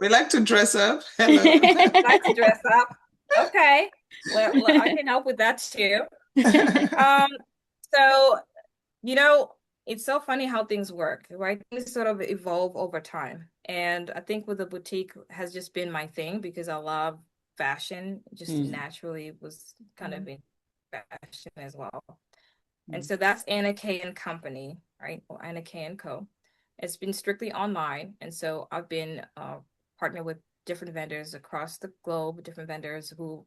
We like to dress up. Hello. Like to dress up. Okay. Well, I can help with that too. Um, so, you know, it's so funny how things work, right? Things sort of evolve over time. And I think with the boutique has just been my thing because I love fashion, just naturally was kind of in fashion as well. And so that's Anna K and Company, right? Or Anna K and Co. It's been strictly online. And so I've been partnered with different vendors across the globe, different vendors who,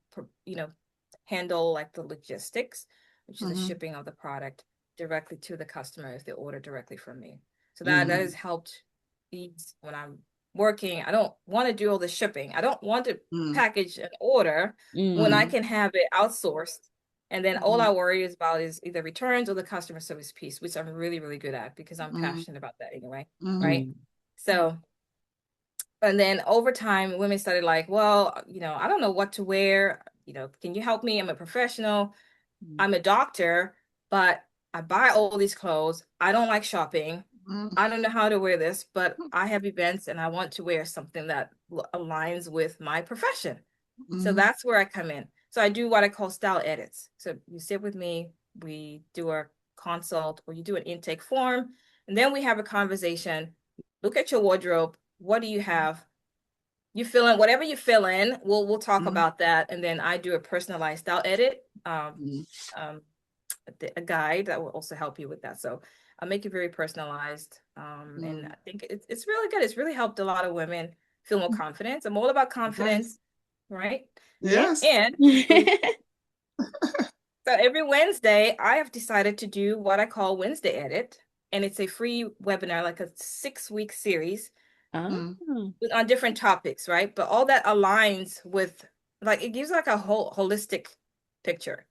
handle like the logistics, which is the shipping of the product directly to the customer if they order directly from me. So that has helped ease when I'm working. I don't want to do all the shipping. I don't want to package an order when I can have it outsourced. And then all I worry is about is either returns or the customer service piece, which I'm really, really good at because I'm passionate about that anyway. Right. So, and then over time, women started like, well, I don't know what to wear. Can you help me? I'm a professional. I'm a doctor, but I buy all these clothes. I don't like shopping. I don't know how to wear this, but I have events and I want to wear something that aligns with my profession. So that's where I come in. So I do what I call style edits. So you sit with me, we do a consult or you do an intake form, and then we have a conversation. Look at your wardrobe. What do you have? you fill in whatever you fill in. We'll talk Mm, about that, and then I do a personalized style edit, mm, um, a guide that will also help you with that. So I'll make it very personalized, and mm. I think it's really good. It's really helped a lot of women feel more confidence. I'm all about Nice. confidence, right? Yeah. Yes. And so every Wednesday, I have decided to do what I call Wednesday Edit, and it's a free webinar, like a 6-week series Ah. Mm, on different topics, right? But all that aligns with, like, it gives like a whole holistic picture.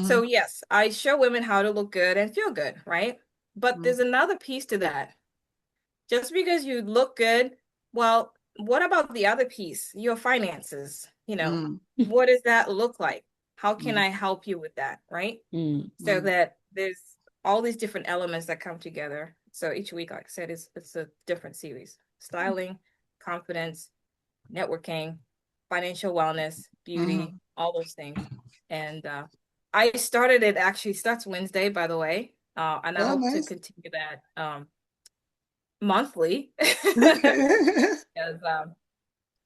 So mhm, yes, I show women how to look good and feel good, right? But mm, there's another piece to that. Just because you look good, well, what about the other piece? Your finances, mm, what does that look like? How can mm, I help you with that, right? Mm, So mm, that there's all these different elements that come together. So each week, like I said, it's a different series. Styling, confidence, networking, financial wellness, beauty, mhm. all those things. And I started it, actually starts Wednesday, by the way. And I Oh, hope to nice. continue that monthly. Because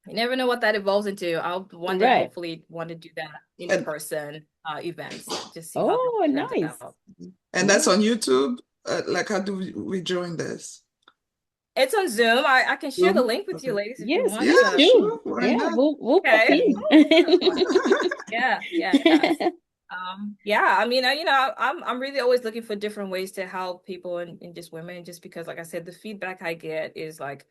you never know what that evolves into. I'll one day right. hopefully want to do that in And person events, just see how that Oh, turns nice. out. and Yeah. that's on YouTube. Like, how do we join this? It's on Zoom. I can share the Zoom? link with you Okay. ladies if you Yes, want Yeah, please to. do. sure. Why Yeah, not? we'll pop Okay. in. Oh, excellent. Yeah, yes. Yeah, I mean, I'm really always looking for different ways to help people and just women, just because, like I said, the feedback I get is like,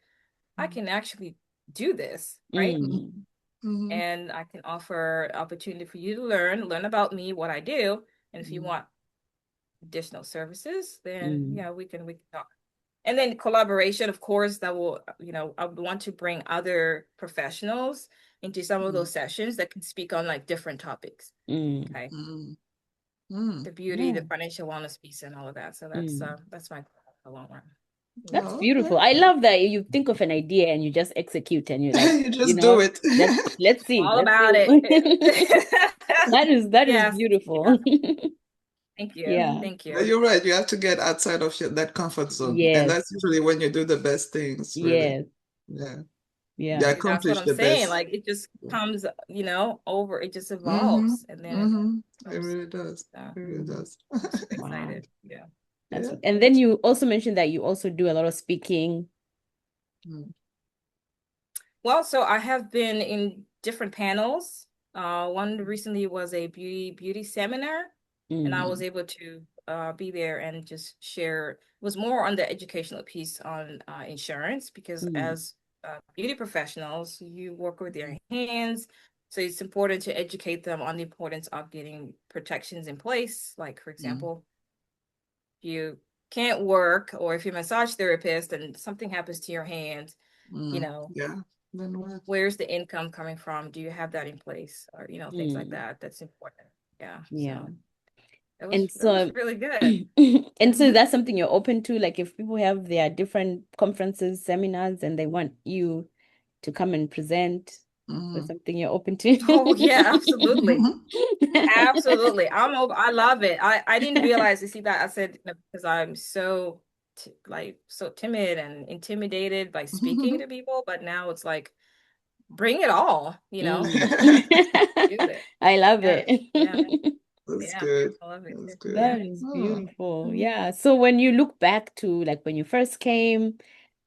I can actually do this, right? Mm, Mhm, And I can offer opportunity for you to learn about me, what I do. And if you mhm, want additional services, then mm, we can talk. And then collaboration, of course, that will, I would want to bring other professionals into some of mhm, those sessions that can speak on like different topics. mm, Okay. mhm, mhm. The beauty, the yeah. financial wellness piece and all of that. So Mm. that's my goal for the long run. That's Oh, beautiful. okay. I love that you think of an idea and you just execute and you're like, You just do it. let's see, All let's see. about it. That is Yes. Yeah. beautiful. Thank you. Yeah. Thank But you. you're right. You have to get outside of that comfort zone, and Yes. that's usually when you do the best things. Really, Yes. yeah. You Yeah. See, that's what accomplish I'm the saying. best. Like it just comes, over, it just Mm-hmm. evolves and then it Mm-hmm. It helps. really does. So It really does. I'm super Wow. excited. Yeah. That's Yeah. and then you also mentioned that you also do a lot of speaking. Mm, Well, so I have been in different panels. One recently was a beauty seminar, and I was Mm, able to be there and just share. It was more on the educational piece on insurance, because mm, as beauty professionals, you work with your hands, so it's important to educate them on the importance of getting protections in place. Like, for mm, example, if you can't work, or if you're a massage therapist and something happens to your hand, you mm. know Yeah. Then what? where's the income coming from? Do you have that in place? Or, things like mm, that. That's important. Yeah. yeah. So it was And it was so really good. and Yeah. so that's something you're open to, like if people have their different conferences, seminars, and they want you to come and present, that's Mm. something you're open to. Oh yeah, absolutely. Absolutely. I'm over, I love it. I didn't realize, you see that I said, because I'm so so timid and intimidated by speaking to people, but now it's like, bring it all, Mm. do it. I love Yes. Yeah. it. That's Yeah. good. I love it That's too. good. That Yeah. is Oh. beautiful. Mm, Yeah. So when you look back to like when you first came,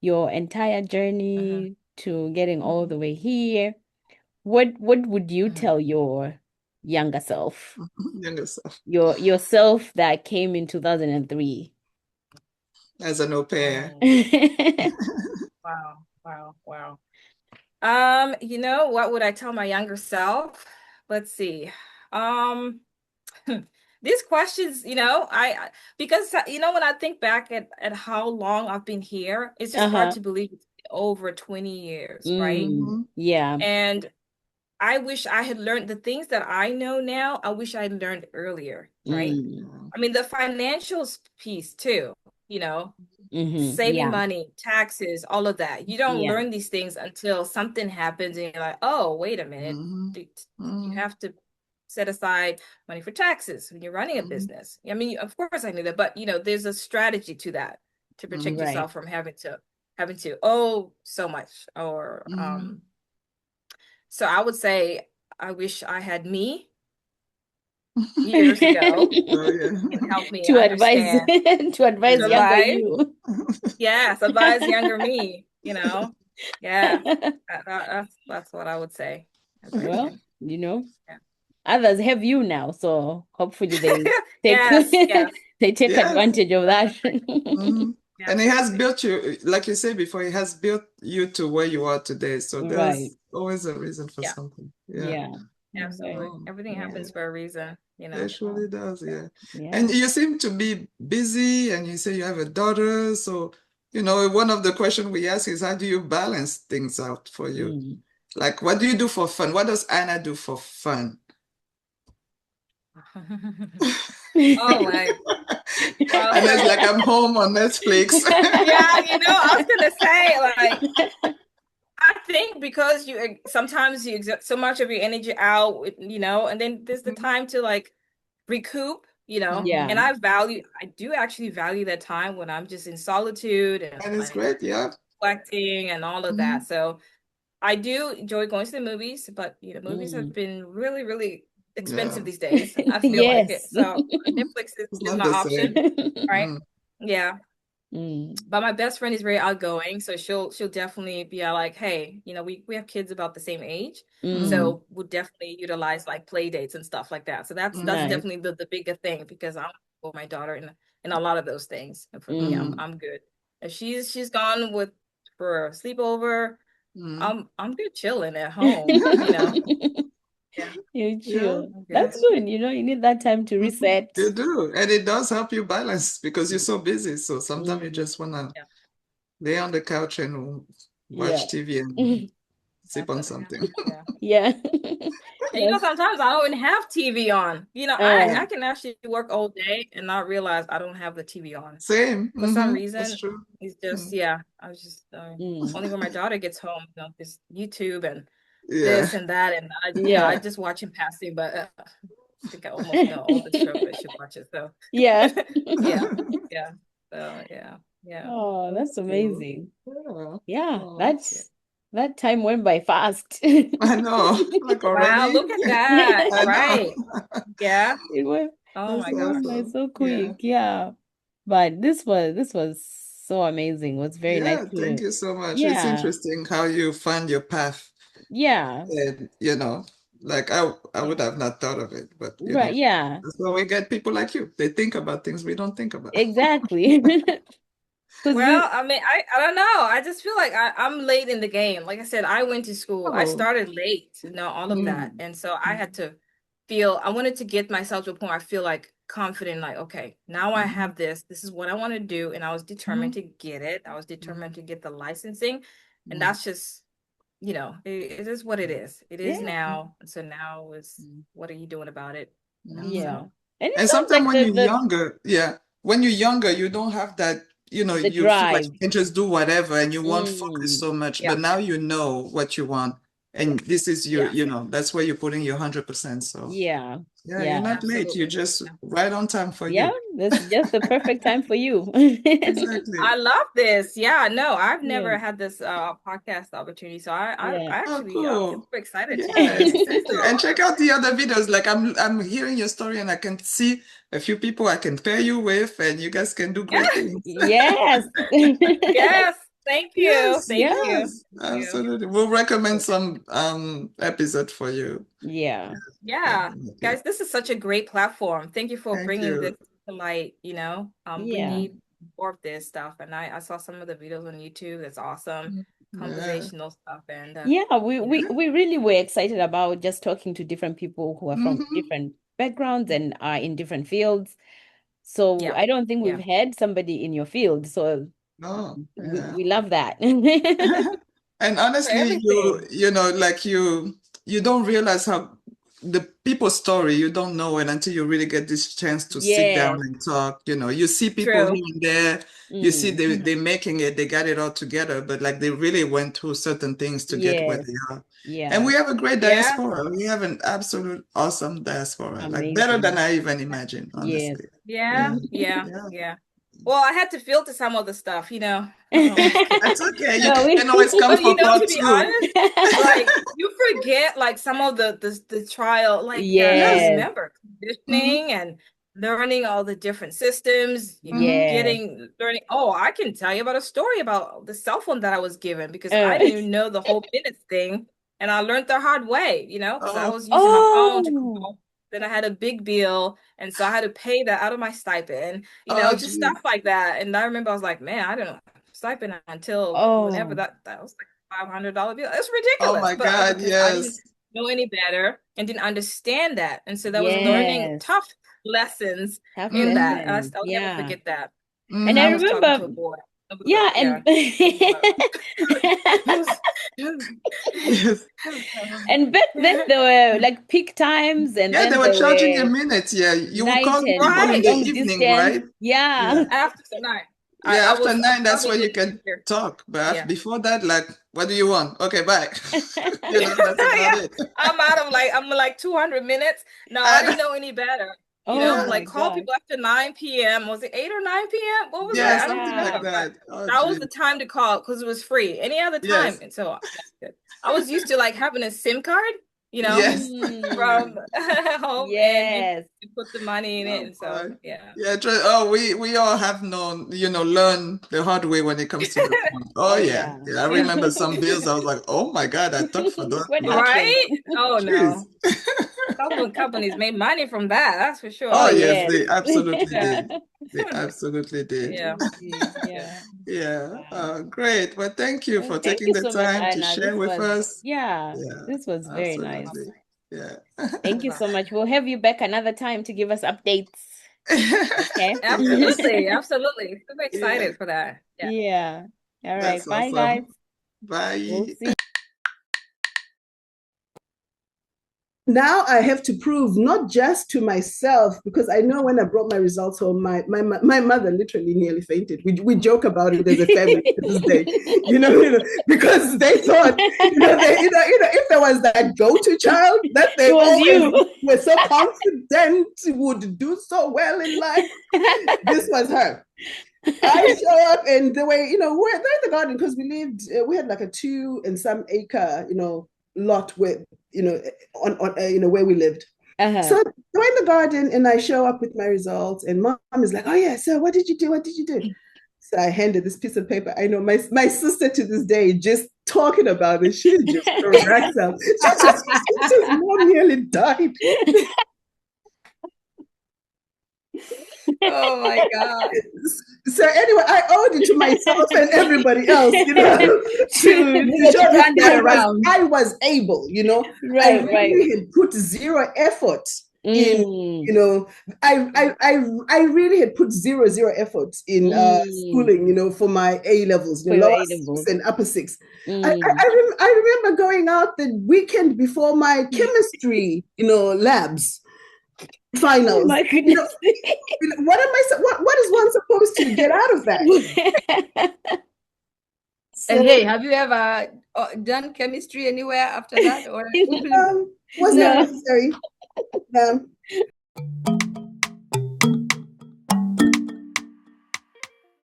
your entire Uh-huh. journey to getting all mm, the way here, what would you Mhm. tell your younger self? Younger self. Yourself that came in 2003? As an au pair. Oh, wow, wow, wow. What would I tell my younger self? Let's see. Um, these questions, because when I think back at how long I've been here, it's just hard Uh-huh. to believe it's over 20 years, right? Mm. Yeah. And I wish I had learned the things that I know now. I wish I had learned earlier, right? Mm. Yeah. I mean, the financials piece too, you know, saving Yeah. money, taxes, all of that. You don't Yeah. learn these things until something happens and you're like, oh, wait a minute. Mm-hmm. You Mm-hmm. have to set aside money for taxes when you're running a Mm-hmm. business. I mean, of course I knew that, but there's a strategy to that to protect Mm-hmm. Right. yourself from having to owe so much, or Mm-hmm. So I would say I wish I had me years ago Oh yeah. and help me To advise understand to advise to younger life. you. Yes, advise younger me, Yeah. That's what I would say. Advise Well, young. Yeah. others have you now, so hopefully they take Yes, yes, they take Yes. advantage of that. definitely. Mhm. And it has Absolutely. built you, like you said before, it has built you to where you are today. So Right. there's always a reason for Yeah, something. Yeah. Yeah. Okay. absolutely. Oh, Everything Yeah. happens for a reason. it surely does. Yeah. Yeah. And Yeah. you seem to be busy and you say you have a daughter. So, one of the questions we ask is how do you balance things out for you? Mm. Like, what do you do for fun? What does Anna do for fun? Oh my. Well, And it's so like I'm home on Netflix. yeah, I was gonna say like I think because you sometimes you exert so much of your energy out, and then there's the time to like recoup. Yeah. And I do actually value that time when I'm just in solitude and And it's like great. Yeah. reflecting and all of that. Mhm. So I do enjoy going to the movies, but movies have Mm. been really, really expensive Yeah. these days. I feel like it. Yes. So Netflix It's is not my the option, same. right? Mm. Yeah. Mm. But my best friend is very outgoing, so she'll definitely be like, hey, we have kids about the same age, Mm. Mm. so we'll definitely utilize like play dates and stuff like that. So that's Mm. Nice. definitely the bigger thing because I'm for my daughter in a lot of those things. And for me, I'm Mm. Mm. I'm good. If she's gone for a sleepover, Mm. I'm good chilling at home. Yeah, You Yeah. chill. I'm good. That's good. You need that time to Mhm. reset. You do. And it does help you balance because you're so busy. So sometimes you Mm. just want to Yeah, lay on the couch and Yeah. watch TV and sip on definitely. something. Yeah. Yeah. And That's sometimes I don't even have TV on. uh I can actually work all day and not realize I don't have the TV on. Same. For some That's reason, true. it's just, Mm. yeah, I was just mm. only when my daughter gets home, this YouTube and Yeah. this and that. And I Yeah. just watch in passing, but I think I almost know all the shows I should watch it. So, Yeah. yeah, yeah. So, yeah, yeah, Oh, That's that's cool. amazing. Yeah. Yeah, Oh, yeah. that time went by fast. I know. Like Wow, already? look at that. I know. Right. Yeah. Oh That's my It went gosh. by awesome. so Yeah. quick. Yeah. But this was so amazing. It was very nice Yeah, thank to you so much. It's yeah. interesting how you find your path. Yeah. And, like I Yeah. would have not thought of it, but Right, yeah. that's why we get people like you. They think about things we don't think about. Exactly. Because Well, we I mean, I don't know. I just feel like I'm late in the game. Like I said, I went to school. I Oh. started late, all of that. Mm. And so I had to I wanted to get myself to a point where I feel like confident, like, okay, now I Mhm. have this. This is what I want to do. And I was determined Mhm. to get it. I was determined Mhm. to get the licensing. And Mhm. that's just, it is what it is. It is yeah. now. And so now is Mhm. what are you doing about it? Mhm. Yeah. So And it And sounds sometimes like when you're the younger, yeah, when you're younger, you don't have that, the you feel like drive. you can just do whatever and you won't focus Mm, so much. yeah, But now you know what you want. yeah. And this is your, yeah, that's where you're putting your 100%. So Yeah. yeah, you're Yeah. not late. You're absolutely. just Yeah. right on time for Yeah. you. That's just the perfect time for you. Exactly. I love this. Yeah, no, I've Yeah. never had this podcast opportunity. So Yeah. I Oh, actually I'm cool. super excited to Yes, thank you. And check awesome. out the other videos. Like I'm hearing your story and I can see a few people I can pair you with and you guys can do great Yeah, things. Yes. yes. Thank you. Yes, Thank Yeah. you. yes, Thank you. absolutely. We'll recommend some episode for you. Yeah. Yeah. Definitely. Guys, this is such a great platform. Thank you for Thank bringing this you. to light. We Yeah. need more of this stuff. And I saw some of the videos on YouTube. That's awesome. Yeah. Conversational stuff. And Yeah, we, you know, we we really were excited about just talking to different people who are from Hmm. different backgrounds and are in different fields. So yeah. I don't think we've Yeah. had somebody in your field. So Oh, yeah. we love that. And For honestly, everything. like you don't realize how the people's story, you don't know it until you really get this chance to sit down Yes. and talk. You see people True. here and there, you see Mm. they're Mhm. making it, they got it all together, but like they really went through certain things to get where Yes. they are. And Yeah. we have a great Yeah. diaspora. We have an absolute awesome diaspora, like better than Amazing. I even imagined, Yes. honestly. Yeah. Yeah. Mhm. Yeah. Yeah. Yeah. Well, I had to filter some of the stuff, you know. I'm just kidding. That's okay. You No, can always come But for you know, part to be two. honest, like you forget like some of the trial, like I have to Yes. Yes, remember Hmm. conditioning and learning all the different systems, you know, Hmm. yes. learning. Oh, I can tell you about a story about the cell phone that I was given because I Uh, didn't even know the whole minutes thing. And I learned the hard way, you know, because I Oh, was using my phone to oh, call. Then I had a big bill, and so I had to pay that out of my stipend, you know, oh, just geez. stuff like that. And I remember I was like, man, I don't stipend until whenever oh, that was like $500 bill. It's Oh ridiculous, my but God, because I didn't yes. know any better and didn't understand that, and so that was learning yes. tough lessons Tough in Hmm. that. And lessons. I'll never Yeah. forget that And because I I Hmm. was talking to remember, a boy. It was yeah, yeah, and it was Yes. and back then there were like peak times and Yeah, they then were there charging a were minute. Yeah, you would night call people and in right the long evening, distance. right? Yeah. Yeah. after tonight. Yeah, I after was 9, that's probably a when you little can easier. talk. But Yeah. before that, like, what do you want? Okay, bye. That's about Yeah, it. I'm like 200 minutes. No, I didn't know any better. You Oh know, Yeah, my like call God. people after 9 p.m. Was it 8 or 9 p.m.? What was yeah, that? I don't something like remember, Yeah. but that. Oh, that was the geez. time to call because it was free. Any other time, Yes, and so that's good. I was used to like having a SIM card, you know, yes. Mm, from home, and yes. you put the money in it, Oh and so boy. yeah. Yeah, oh, we all have known, learn the hard way when it comes to the phone. Oh Oh yeah. yeah. Yeah, I remember some bills. I was like, oh my God, I talked for that What much. happened? Right? Oh Jeez. no, cell phone companies made money from that. That's for Oh Oh sure. yes, yes. they absolutely Yeah, did. They absolutely did. yeah, yeah. Yeah. Yeah. Wow. Great. Well, thank you Well, for thank taking you the so much, time to Anna. share with us. Yeah, Yeah, this was very nice. absolutely. Yeah. Thank you so much. We'll have you back another time to give us updates. Okay. Yes. Absolutely, absolutely. Super Yes. excited for that. Yeah. Yeah. All right. That's Bye, guys. awesome. We'll Bye. see. Now I have to prove not just to myself, because I know when I brought my results home, my mother literally nearly fainted. We joke about it as a family to this day, because they thought, if there was that go-to child that they It was always you. were so confident would do so well in life, this was her. I show up and the way, we're there in the garden because we had like a 2 and some acre, lot where, on where we lived. Uh-huh. So we're in the garden and I show up with my results and mom is like, oh yeah, so what did you do? What did you do? So I handed this piece of paper. I know my sister to this day, just talking about it, she just cracks up. She just mom nearly died. Oh my God. So anyway, I owed it to myself and everybody else, to show that Turn that around. I was able, I Right, right. really had put zero effort in, Mm, I really had put zero effort in mm, schooling, for my A levels, for your lower A six levels. and upper six. Mm. I remember going out the weekend before my chemistry, labs Oh finals. my goodness. What is one supposed to get out of that? So, And hey, have you ever done chemistry anywhere after that, or? was that No. necessary?